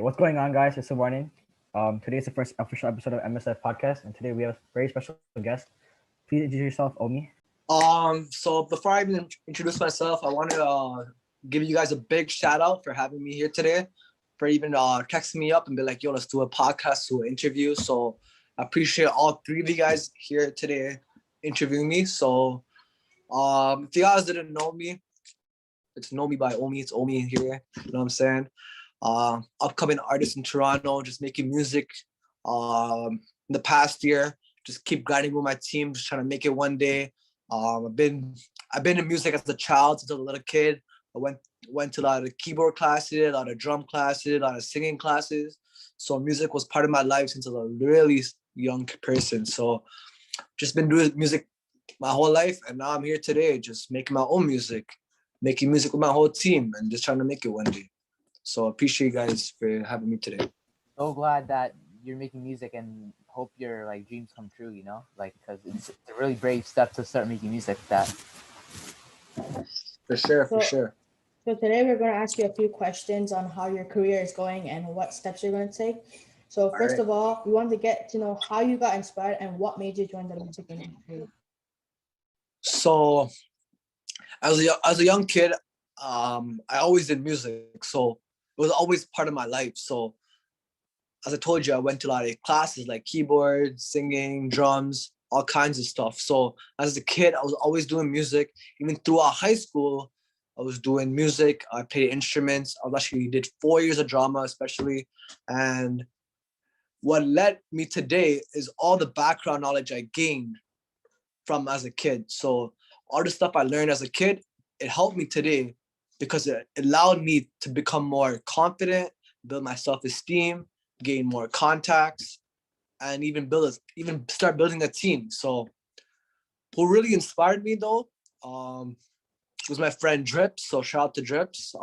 What's going on, guys? It's Suvarnan. Today is the first official episode of MSF Podcast, and today we have a very special guest. Please introduce yourself, Omi. So before I even introduce myself, I want to give you guys a big shout out for having me here today, for even texting me up and be like, yo, let's do a podcast, do an interview. So I appreciate all three of you guys here today interviewing me. So if you guys didn't know me, it's Know Me by Omi. It's Omi here. You know what I'm saying? Upcoming artist in Toronto, just making music in the past year. Just keep grinding with my team, just trying to make it one day. I've been in music as a child, since I was a little kid. I went to a lot of keyboard classes, a lot of drum classes, a lot of singing classes. So music was part of my life since I was a really young person. So just been doing music my whole life, and now I'm here today, just making my own music, making music with my whole team, and just trying to make it one day. So I appreciate you guys for having me today. So glad that you're making music and hope your dreams come true, because it's a really brave step to start making music that. For sure. So today we're going to ask you a few questions on how your career is going and what steps you're going to take. So first of all, we want to get to know how you got inspired and what made you join the music industry. So as a young kid, I always did music. So it was always part of my life. So as I told you, I went to a lot of classes like keyboard, singing, drums, all kinds of stuff. So as a kid, I was always doing music. Even throughout high school, I was doing music. I played instruments. I actually did 4 years of drama, especially. And what led me today is all the background knowledge I gained from as a kid. So all the stuff I learned as a kid, it helped me today because it allowed me to become more confident, build my self-esteem, gain more contacts, and even start building a team. So who really inspired me though was my friend Drips. So shout out to Drips.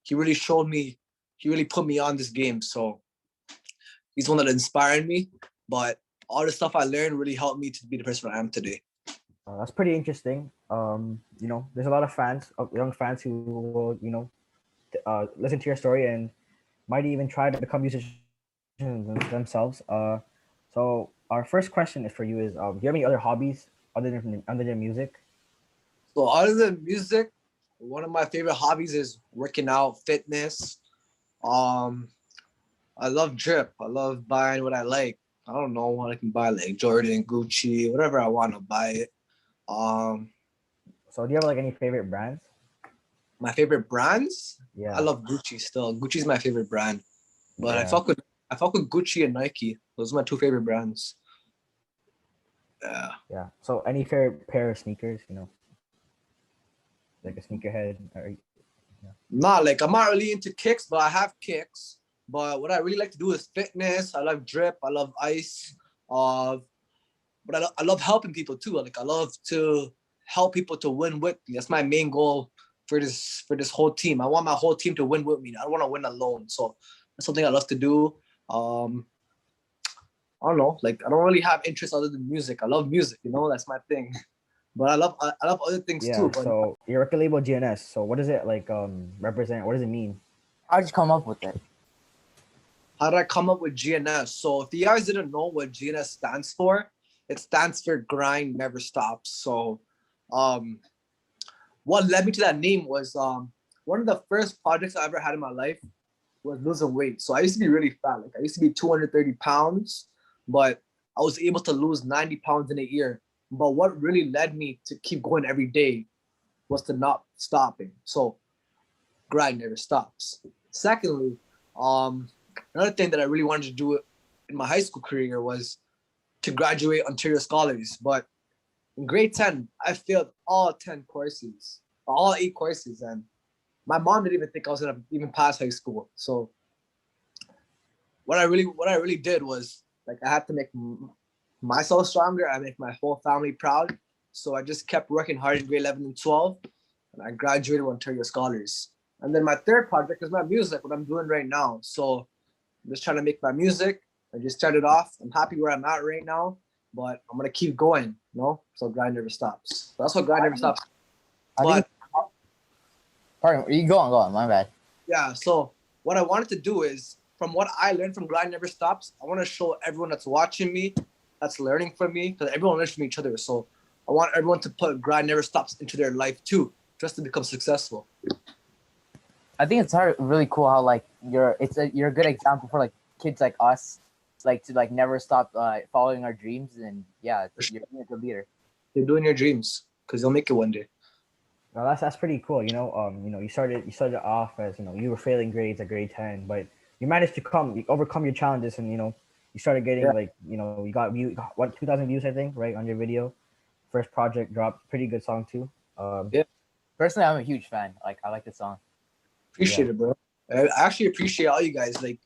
He really put me on this game. So he's one that inspired me, but all the stuff I learned really helped me to be the person I am today. That's pretty interesting. There's a lot of young fans who will, listen to your story and might even try to become musicians themselves. So our first question for you is, do you have any other hobbies other than music? So other than music, one of my favorite hobbies is working out, fitness. I love drip. I love buying what I like. I don't know what I can buy, like Jordan, Gucci, whatever I want to buy it. So do you have any favorite brands? My favorite brands? Yeah. I love Gucci still. Gucci's my favorite brand. But I fuck with Gucci and Nike. Those are my two favorite brands. Yeah. Yeah. So any favorite pair of sneakers, like a sneakerhead or I'm not really into kicks, but I have kicks. But what I really like to do is fitness. I love drip. I love ice. But I love helping people too. I love to help people to win with me. That's my main goal for this whole team. I want my whole team to win with me. I don't want to win alone. So that's something I love to do. I don't know. I don't really have interest other than music. I love music. That's my thing. But I love other things too. But so your record label GNS. So what does it represent? What does it mean? How did you come up with it? How did I come up with GNS? So if you guys didn't know what GNS stands for, it stands for Grind Never Stops. So what led me to that name was one of the first projects I ever had in my life was losing weight. So I used to be really fat. I used to be 230 pounds, but I was able to lose 90 pounds in a year. But what really led me to keep going every day was to not stopping. So grind never stops. Secondly, another thing that I really wanted to do in my high school career was to graduate Ontario Scholars. But in grade 10, I failed all 8 courses. And my mom didn't even think I was gonna even pass high school. So what I really did was I had to make myself stronger. I make my whole family proud. So I just kept working hard in grade 11 and 12, and I graduated Ontario Scholars. And then my third project is my music, what I'm doing right now. So I'm just trying to make my music. I just started off. I'm happy where I'm at right now, but I'm gonna keep going, So grind never stops. So that's what grind never stops. Pardon, you go on, my bad. Yeah, so what I wanted to do is from what I learned from Grind Never Stops, I want to show everyone that's watching me, that's learning from me, because everyone learns from each other. So I want everyone to put Grind Never Stops into their life too, just to become successful. I think it's really cool how like you're a good example for like kids like us, like to like never stop following our dreams, and yeah, you're being a good leader. You're doing your dreams because you'll make it one day. Now that's pretty cool. You started off as you were failing grades at grade 10, but you managed to overcome your challenges, and you started getting you got 2,000 views, I think, right, on your video. First project dropped, pretty good song too. Yeah. Personally, I'm a huge fan. Like I like the song. Appreciate it, bro. I actually appreciate all you guys. Like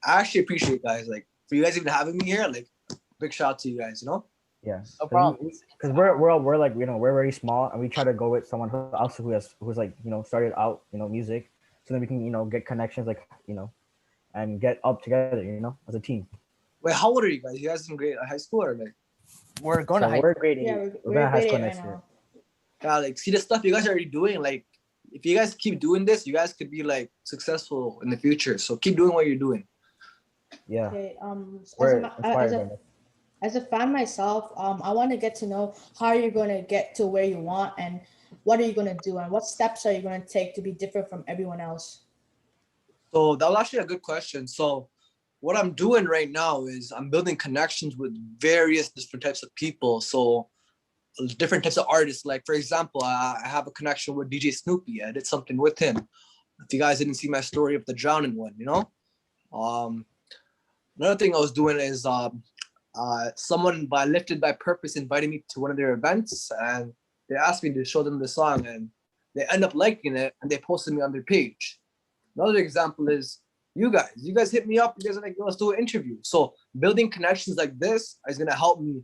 I actually appreciate guys. Like for you guys even having me here. Like big shout out to you guys. Yeah, no problem. Because we're like we're very small, and we try to go with someone else who's like started out music, so then we can get connections and get up together as a team. Wait, how old are you guys? You guys in grade high school or like? We're going to high. We're grade 8. Yeah, we're going to high school right next year. Yeah, like see the stuff you guys are already doing. Like if you guys keep doing this, you guys could be like successful in the future. So keep doing what you're doing. Yeah. Okay. We're inspired by that. As a fan myself, I want to get to know how you're going to get to where you want, and what are you going to do, and what steps are you going to take to be different from everyone else? So that was actually a good question. So what I'm doing right now is I'm building connections with various different types of people. So different types of artists. Like for example, I have a connection with DJ Snoopy. I did something with him. If you guys didn't see my story of the drowning one, another thing I was doing is someone by Lifted by Purpose invited me to one of their events, and they asked me to show them the song, and they end up liking it, and they posted me on their page. Another example is you guys hit me up. You guys are like, let's do an interview. So building connections like this is going to help me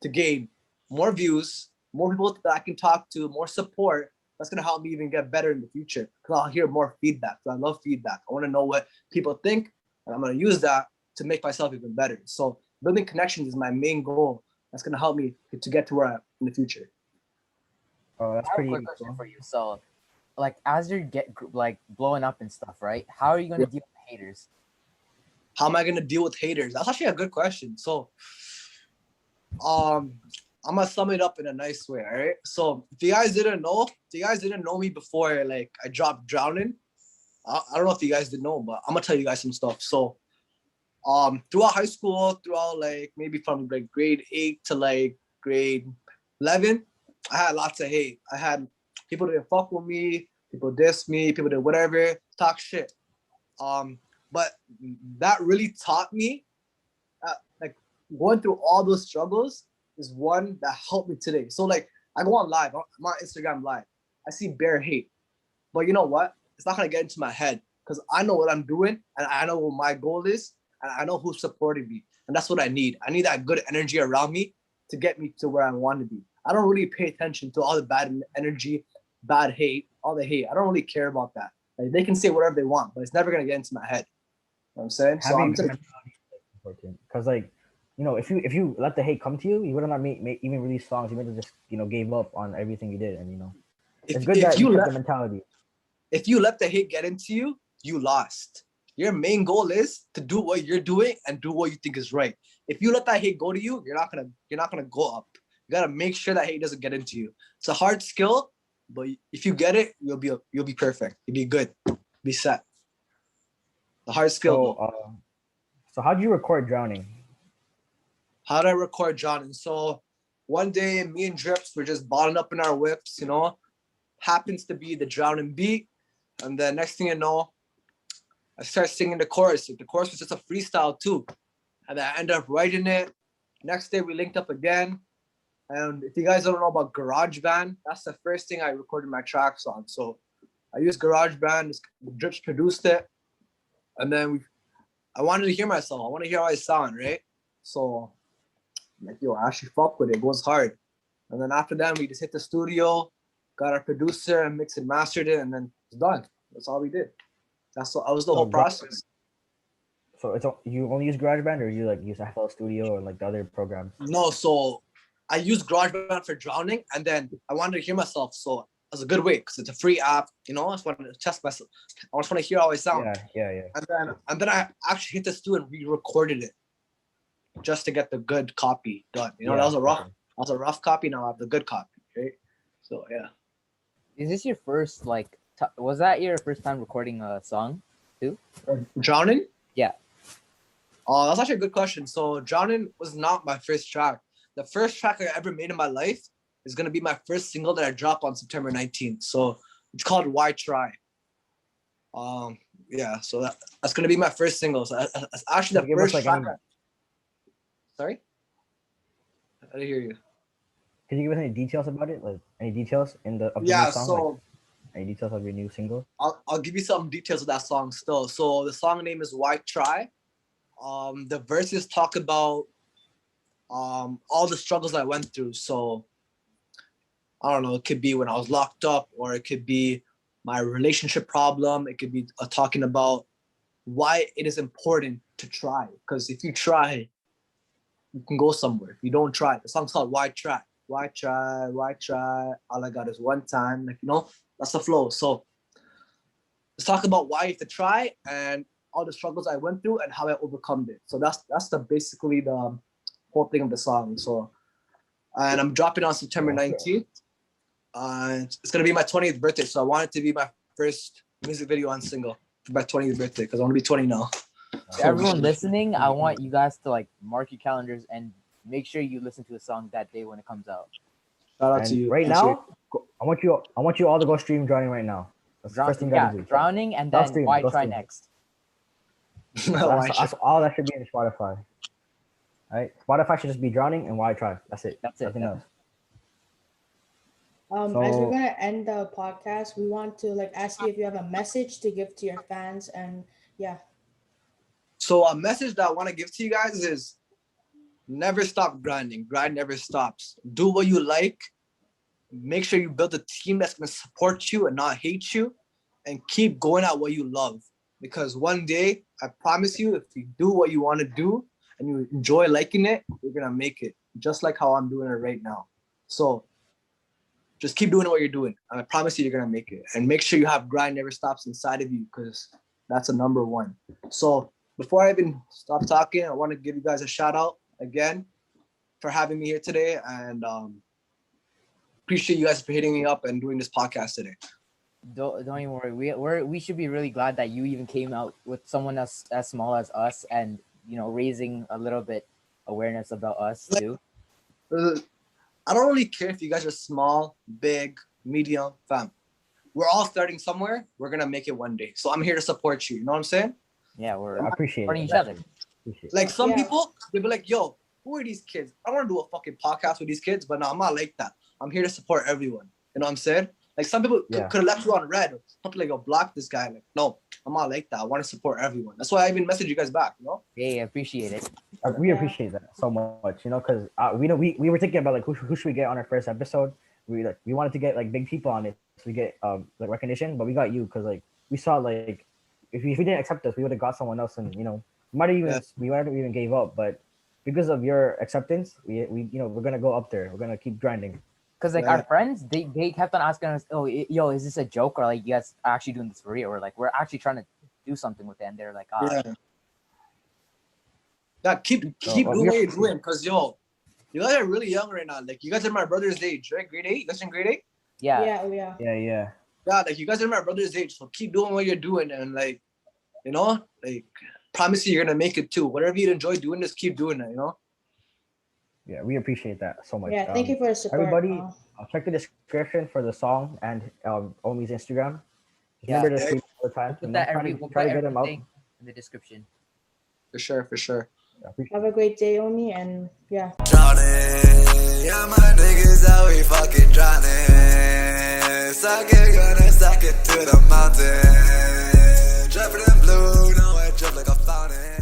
to gain more views, more people that I can talk to, more support. That's going to help me even get better in the future, because I'll hear more feedback. I love feedback. I want to know what people think, and I'm going to use that to make myself even better. So building connections is my main goal. That's going to help me to get to where I am in the future. Oh, that's I have pretty a quick question cool. for you. So, like, as you get like blowing up and stuff, right? How are you gonna deal with haters? How am I going to deal with haters? That's actually a good question. So, I'm gonna sum it up in a nice way. All right. So if you guys didn't know me before, like I dropped Drowning. I don't know if you guys didn't know, but I'm gonna tell you guys some stuff. So, throughout high school, throughout like maybe from like grade 8 to like grade 11, I had lots of hate. I had people that didn't fuck with me, people diss me, people did whatever, talk shit. But that really taught me, like going through all those struggles is one that helped me today. So like I go on live, I'm on Instagram live, I see bare hate, but you know what? It's not gonna get into my head, because I know what I'm doing, and I know what my goal is, and I know who's supporting me, and that's what I need. I need that good energy around me to get me to where I want to be. I don't really pay attention to all the bad energy, bad hate, all the hate. I don't really care about that. Like they can say whatever they want, but it's never gonna get into my head. You know what I'm saying? So I'm Having important, because like if you let the hate come to you, you would not even release songs. You would have just gave up on everything you did, and it's good that you have the mentality. If you let the hate get into you, you lost. Your main goal is to do what you're doing and do what you think is right. If you let that hate go to you, you're not gonna go up. You gotta make sure that hate doesn't get into you. It's a hard skill, but if you get it, you'll be perfect. You'll be good. Be set. The hard skill. So how did you record Drowning? How did I record Drowning? So one day, me and Drips were just balling up in our whips, happens to be the Drowning beat. And then next thing you know, I started singing the chorus. The chorus was just a freestyle too. And I ended up writing it. Next day, we linked up again. And if you guys don't know about GarageBand, that's the first thing I recorded my tracks on. So I used GarageBand, Drips produced it. And then I wanted to hear myself. I want to hear how I sound, right? So I'm like, yo, I actually fuck with it. It goes hard. And then after that, we just hit the studio, got our producer, and mixed and mastered it, and then it's done. That's all we did. That was the whole process. So you only use GarageBand, or you like use FL Studio or like the other programs? No, so I used GarageBand for Drowning, and then I wanted to hear myself. So as a good way because it's a free app. You know, I just want to test myself. I just want to hear how I sound. Yeah. And then I actually hit the studio and re-recorded it just to get the good copy done. You know, that was a rough copy. Now I have the good copy, right? So yeah. Is this your first was that your first time recording a song too? Drowning? Yeah. Oh, that's actually a good question. So Drowning was not my first track. The first track I ever made in my life is gonna be my first single that I drop on September 19th. So it's called Why Try. Yeah, so that's gonna be my first single. So that's actually the first track. Sorry? I didn't hear you. Can you give us any details about it? Like any details of the new song? So any details of your new single? I'll give you some details of that song still. So the song name is Why Try. The verses talk about all the struggles I went through. So I don't know, it could be when I was locked up, or it could be my relationship problem. It could be talking about why it is important to try. Because if you try, you can go somewhere. If you don't try, the song's called Why Try. Why try? Why try? All I got is one time. Like, you know, that's the flow. So let's talk about why you have to try and all the struggles I went through and how I overcome it. So that's basically the whole thing of the song. So, and I'm dropping on September 19th. It's gonna be my 20th birthday. So I want it to be my first music video and single for my 20th birthday because I want to be 20 now. So everyone listening, I want you guys to mark your calendars and make sure you listen to a song that day when it comes out. Shout out to you. Right now, I want you all to go stream Drowning right now. That's the first thing you gotta do. Drowning and then Why Try next. That's all that should be in Spotify. All right, Spotify should just be Drowning and Why Try. That's it. Nothing else. As we're gonna end the podcast, we want to ask you if you have a message to give to your fans, and yeah. So a message that I want to give to you guys is never stop grinding. Grind never stops. Do what you like. Make sure you build a team that's going to support you and not hate you, and keep going at what you love. Because one day, I promise you, if you do what you want to do and you enjoy liking it, you're going to make it. Just like how I'm doing it right now. So just keep doing what you're doing. And I promise you, you're going to make it. And make sure you have grind never stops inside of you, because that's a number one. So before I even stop talking, I want to give you guys a shout out again for having me here today, and appreciate you guys for hitting me up and doing this podcast today. Don't even worry. We should be really glad that you even came out with someone as small as us, and raising a little bit awareness about us too. I don't really care if you guys are small, big, medium, fam. We're all starting somewhere. We're gonna make it one day. So I'm here to support you. You know what I'm saying? Yeah, we're I appreciate supporting each that. other. Like some people, they'll be like, yo, who are these kids? I want to do a fucking podcast with these kids, but no, I'm not like that. I'm here to support everyone. You know what I'm saying? Like some people could have left you on red. Something like, yo, block this guy. Like, no, I'm not like that. I want to support everyone. That's why I even messaged you guys back, you know? Yeah, I appreciate it. We appreciate that so much, because we were thinking about who should we get on our first episode. We wanted to get big people on it so we get recognition, but we got you because we saw if you didn't accept us, we would have got someone else, and we might have even gave up, but because of your acceptance, we're gonna go up there. We're gonna keep grinding. Because our friends, they kept on asking us, "Oh, yo, is this a joke, or you guys are actually doing this for real, or we're actually trying to do something with it?" And they're like, keep doing what you're doing, because you guys are really young right now. You guys are my brother's age, right? Grade 8. You guys in grade 8? Yeah. Yeah. Yeah, you guys are my brother's age, so keep doing what you're doing, and promise you you're gonna make it too. Whatever you enjoy doing, just keep doing it. Yeah, we appreciate that so much. Yeah, thank you for the support. Everybody, check the description for the song and Omi's Instagram. Remember to stream all the time. We'll put everything in the description. For sure. Yeah, have a great day, Omi, and yeah. Drowning, yeah, my niggas out, we fucking drowning. Suck it to the mountain. Dripping in blue, now I drip like a fountain.